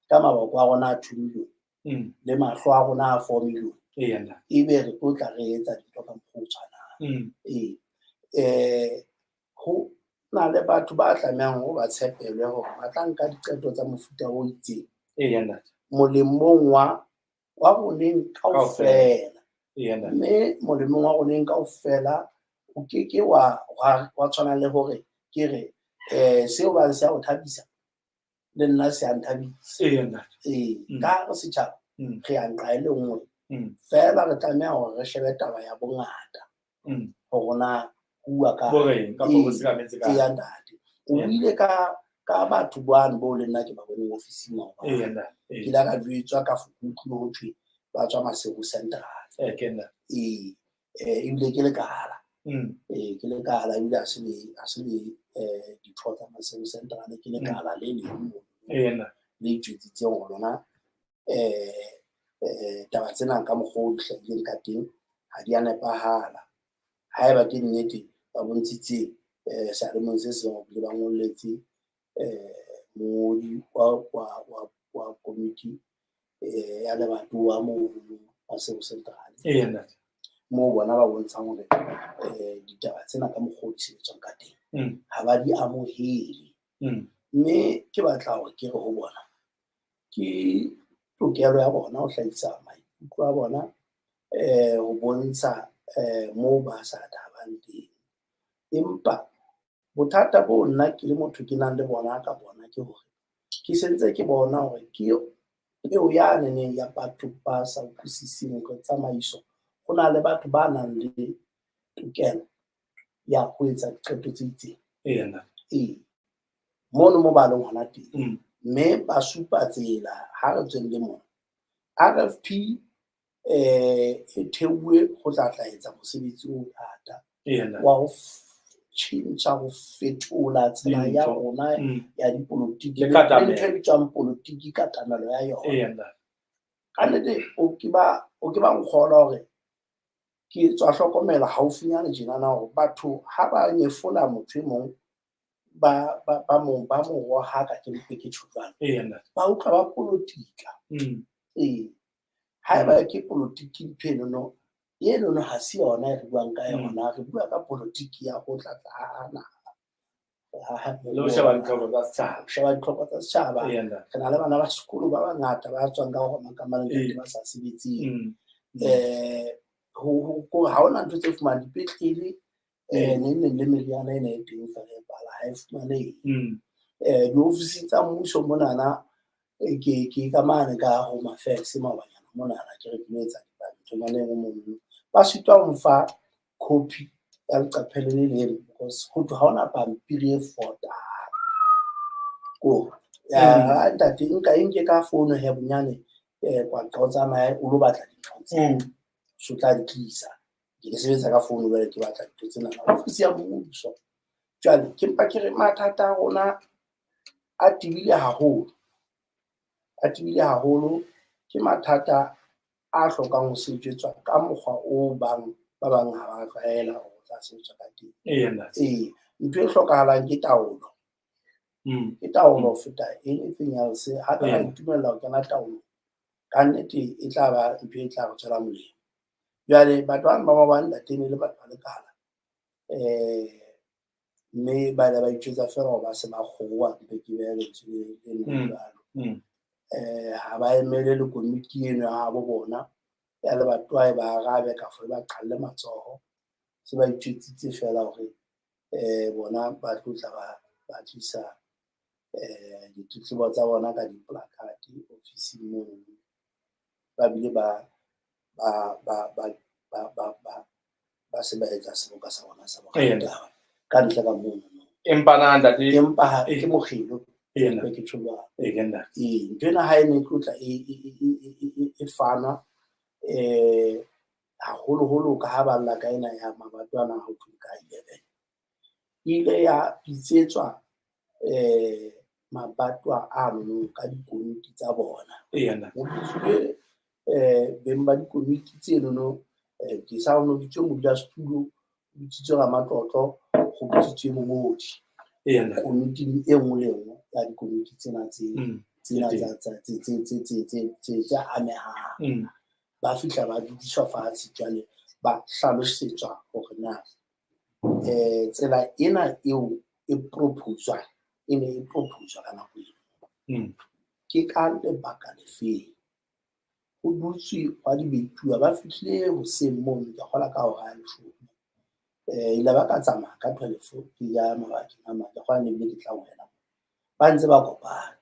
ka maboko a rona a 2 million le mahlo a rona a 4 million ebe re tla re etsa dintho ka mokgwa o tshwanang ho na le batho ba tlamehang ho ba tshepelwe hore ba tla nka diqeto tsa mofuta o itseng molemong wa roneng kaofela mme molemong wa roneng kaofela o keke wa tshwana le hore ke re seo ba se a o thabisa le nna se a nthabisa ka re setjhaba re a nqa le nngwe fela re tlameha hore re shebe taba ya bongata hore na bua ka ya ntate o ile ka batho bane bo le nna ke ba bone ofising mo ke la ka jwetswa ka fukutlo ho thwe ba tswa Maseru Central ebile ke le kala ke le kala ebile a se le ditho tsa Maseru Central ke le kala le leng le itjwetsitseng ho lona taba tsena ka mokgwa o hlahileng ka teng ha di a nepahala haeba ke nnete ba bontshitse selemong se seng ho bile ba ngolletse mongodi wa komiti ya lebatowa moo Maseru Central moo bona ba bontshang hore ditaba tsena ka mokgwa o di sebetsang ka teng ha ba di amohele mme ke batla hore ke re ho bona ke tokelo ya bona ho hlahisa maikutlo a bona ho bontsha moo ba sa thabang teng empa bothata bo nna ke le motho ke nang le bona ka bona ke hore ke sentse ke bona hore ke eo ya neng ya batho ba sa utlwisising hore tsamaiso ho na le batho ba nang le tokelo ya ho etsa diqeto tse itseng mono mo ba leng hona teng mme ba supa tsela ha re tsweng le mona RFP e theuwe ho tla etsa mosebetsi o thata wa ho tjhentjha ho fetola tsela ya rona ya dipolotiki le ntho e tswang politiki katamelo ya yona ka nnete o ke ba nkgola hore ke tswa hlokomela haufinyana tjena na hore batho ha ba nyefola motho e mong ba mo rohaka ke mpeke tshotwana ba utlwa ba politika haeba ke politiki ntho enono ha se yona e re buang ka yona re bua ka politiki ya ho tlatsa naha le ho sheba ditlhoko tsa setjhaba. Sheba ditlhoko tsa setjhaba. Eya ntate. Re na le bana ba sekolo ba bangata ba tswang ka hore makamaneng ba sa sebetseng. Ha hona ntho tse fumana dipetlele neng le meriana ena e teng fela bala ha e fumanehe. Di-office tsa mmuso monana ke ka mane ka Home Affairs mabanyana monana ke re ke etsa dipampiri o mong ba sitwa ho mfa copy ya leqaphelo le leng because ho ha hona pampiri e fotang ko ya ntate nke ka founu he bonyane kwa qo tsamaye o lo batla dintho tse so tla di tlisa ke sebetsa ka founu jwale ke batla dintho tsena office ya mmuso jwale ke mpa ke re mathata a rona a tibile haholo ke mathata a hlokang ho sejetswa ka mokgwa o ba bang ha ba tlwaela ho tla sebetsa ka teng. Ntho e hlokahalang ke taolo. Ke taolo ho feta anything else. Ha ka itumella ho kena taolo ka nnete e tla ba ntho e tla re tswela molemo. Jwale batho ba ntate le batho ba lekala mme ba le ba itjwetsa fela hore ba se ba kgowa mpe ke be le jwalo. Ha ba emele le komiti eno ha bo bona ya le batho ba arabe ka fa ba qalle matsoho se ba itjwetsitse fela hore bona ba tlotla ba tlisa ditletlebo tsa bona ka di-placard office-ing moo ba bile ba se ba etsa seboka sa bona sa bona ka ntle ka moo empa ke mokgelo ke tsholo ntwena ha e ne tlotla e fana haholoholo ka ha ba lla ka ena ya mabatwana ho thwe ka 11 ile ya bitsetswa mabatwa ano ka dikomiti tsa bona ho bitswe beng ba dikomiti tseno ke sa ono ditse modulasetulo o bitsitswe Ramatlotlo go bitsitswe mongodi komiti e nngwe le nngwe ya dikomiti tsena tse amehang ba fihla ba dudiswa fatshe jwale ba hlalosetswa hore na tsela ena eo e proposwa ka nako eno ke ka lebaka le feng ho dutswe wa dibetuwa ba fihlile hoseng moo ke kgola ka hora ya 10 ile ba ka tsamaya ka 12 ke ya mabakeng a mang ke kgola ne ke tla wena ba ntse ba kopana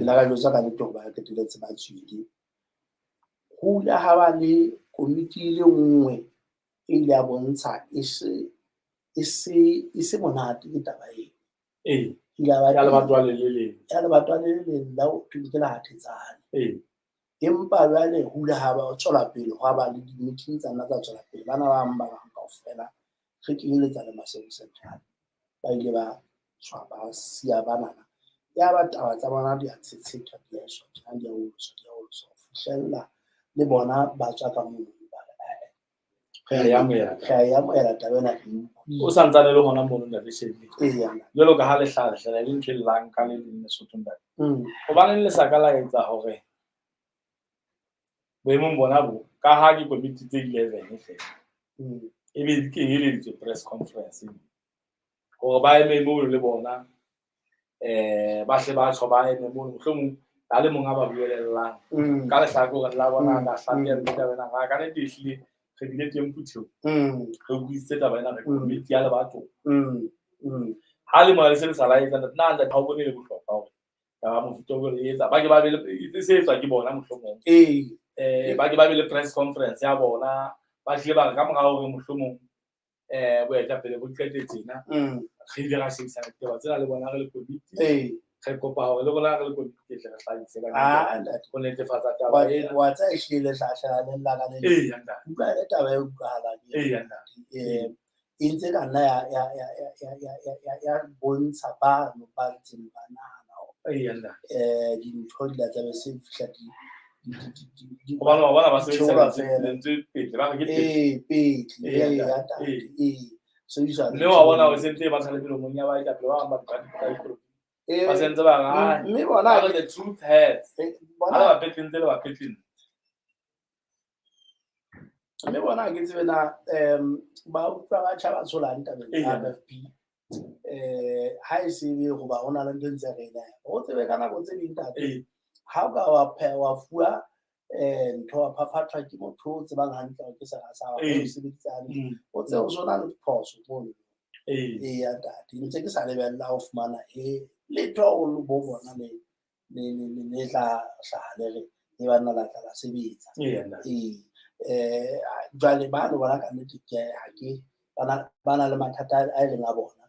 la ka jwetsa ka ntho ba ke diletse ba tswile ho la ha ba le komiti le nngwe e ile ya bontsha e se monate ke taba eo ya lebatwa le leng la ho ke la hathetsane empa jwale hula ha ba tswela pele ho ba le di-meeting tsana tsa tswela pele bana ba bang kaofela re kenyeletsa le Masego Central ba ile ba tswa ba siya banana ya ba taba tsa bona di a tsetsetwa di a shotla di a utswa fihlella le bona ba tswa ka moo ya moela tabena o santsane le hona mono nna le shebile jwalo ka ha le hlahla le ntse lang ka le leng Lesotho ntate ho ba le saka la etsa hore boemong bona bo ka ha ke komiti tse 11 fela e be di kenyeleditswe press conference hore ba eme moo le bona ba hle ba tsho ba eme moo mohlomong la le monga ba buelellang ka le hlaka hore la bona ka hlaka le ka bana ga ka ne dihlile re bile teng puthong re buitse taba ena re komiti ya le batho ha le mo le se le sa la etsa nna nda ha o bone le bohlokwa hore ba mo futo go le etsa ba ke ba be le se etswa ke bona mohlomong ba ke ba be le press conference ya bona ba hle ba ka morao hore mohlomong boetla pele bo qetetsena re ile ra shebisa taba tsena le bona re le komiti re kopa hore le bona re le komiti ke tle re hlahise ka go netefatsa taba ena wa tsa ehlile hlahla le la ka le utlwa le taba e utlwahalang e ntse ka nna ya bontsha ba ntseng ba nahana dintho di la tlabe se fihla di ba sebetsa lentswe pele ba ke mme wa bona ho sentse ba tshale pele mong ya ba ita pele ba ba ba sentse ba ga mme bona the truth hurts bona ba petlentse le ba petlentse mme bona ke tsebe na ba utlwa ba tshaba tsholang tabeng ya FP ha e se be go ba ona le ntse re ena o tsebe ka nako tse ding tate ha o ka wa fuwa ntho wa phaphathwa ke motho o tsebang hantle ke sa sa wa o sebetsang o tse o sona le phoso mono ya tate ntse ke sa lebella ho fumana le tho o lo bo bona le tla hlale re e bana la tla sebetsa jwale bana bona ka nnete ke ha ke bana le mathata a leng a bona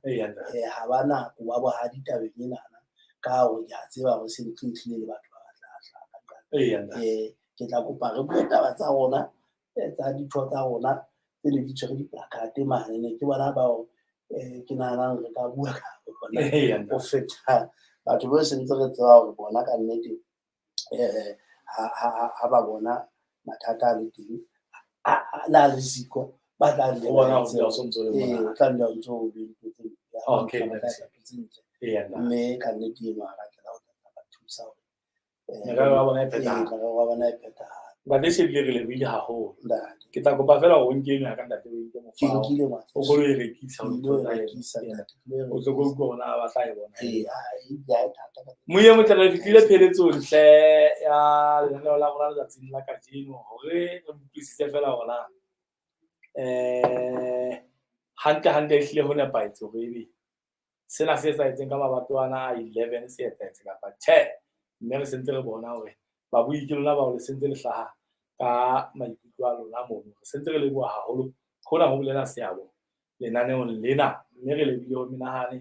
ha bana go ba ha ditabeng enana ka ho ya tseba go se ntlitlile le batho ba batla ke tla kopa re bue taba tsa rona tsa ditho tsa rona tse ne di tshwere diplakate mane ne ke bona ba ke nana re ka bua ka bona go feta batho ba se ntse re tswa go bona ka nnete ha ba bona mathata a le teng la risiko ba tla le bona o tla sontso le bona tla le ntso okay me ka nnete e mara ke la o tla ba thusa wa bona e peta ba le se le lebile haholo ke tla kopa fela go nkeng ya ka ntate o nke mofao o go le rekisa o tlo go bona ba tla e bona moye mo tla re fitlile pheletso ntle ya lenaneo la rona la tsela ka dino hore re buisitse fela rona hante ehlile ho nepaetse hore ebe sena se sa etseng ka mabatwana a 11 se etsetse kapa mme re sentse re bona hore ba bui ke lona ba o le sentse le hlaha ka maikutlo a lona mono re sentse re leboha haholo hona ho bolena seabo lenaneong lena mme re lebile ho menahane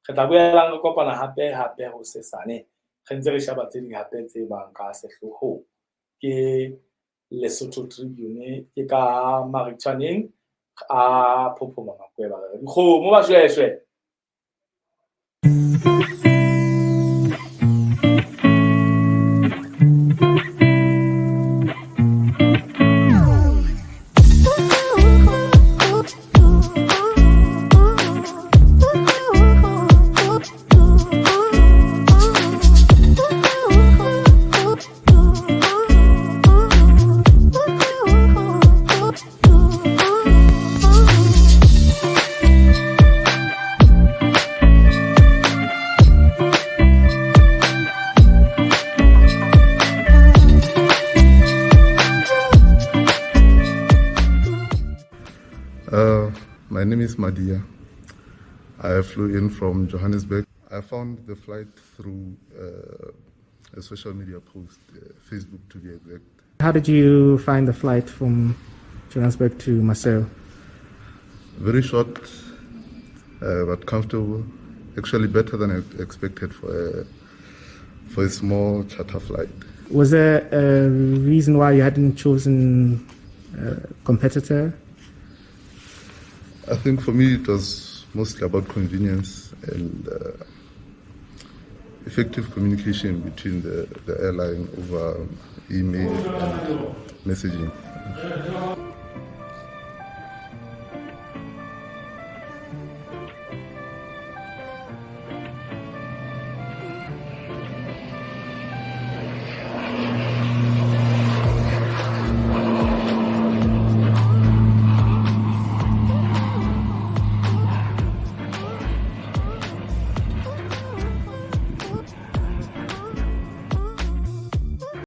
re tla boela re kopana hape ho sesane re ntse re shaba tse ding hape tse bang ka sehloho ke Lesotho Tribune ke ka Maritshwaneng a Phophoma Makweba re dikgomo ba shweshwe. My name is Madia. I flew in from Johannesburg. I found the flight through a social media post, Facebook to be exact. How did you find the flight from Johannesburg to Marseille? Very short, but comfortable. Actually better than I expected for a small charter flight. Was there a reason why you hadn't chosen a competitor? I think for me it was mostly about convenience and effective communication between the airline over email and messaging.